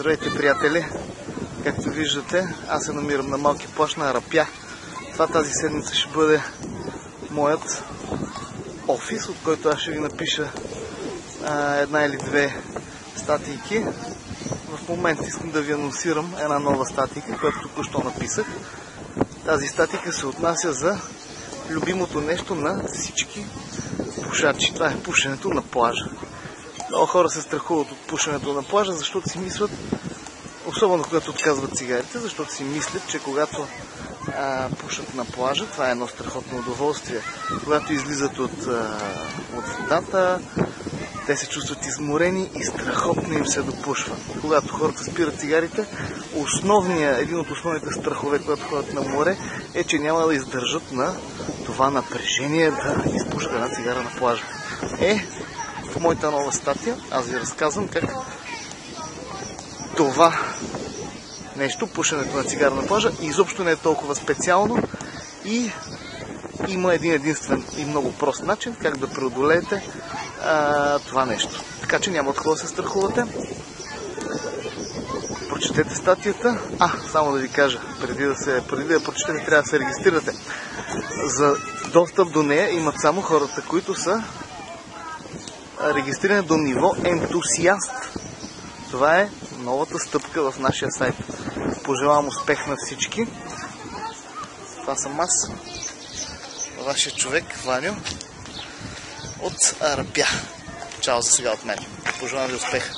Здравейте, приятели! Както виждате, аз се намирам на малки плаж на Арапя. Това тази седмица ще бъде моят офис, от който аз ще ви напиша една или две статийки. В момента искам да ви анонсирам една нова статийка, която току-що написах. Тази статийка се отнася за любимото нещо на всички пушачи. Това е пушенето на плажа. Много хора се страхуват от пушенето на плажа, защото си мислят, особено когато отказват цигарите, защото си мислят, че когато пушат на плажа, това е едно страхотно удоволствие. Когато излизат от водата, те се чувстват изморени и страхотно им се допушва. Когато хората спират цигарите, един от основните страхове, когато ходят на море, е, че няма да издържат на това напрежение да изпушат една цигара на плажа. В моята нова статия аз ви разказвам как това нещо, пушенето на цигара на плажа, изобщо не е толкова специално и има един единствен и много прост начин как да преодолеете това нещо. Така че няма откъде да се страхувате. Прочетете статията. Само да ви кажа, преди да я прочетете, трябва да се регистрирате. За достъп до нея имат само хората, които са регистрирани до ниво ентусиаст. Това е новата стъпка в нашия сайт. Пожелавам успех на всички. Това съм аз, вашия човек, Ваню, от Арапя. Чао за сега от мен. Пожелавам ви успех.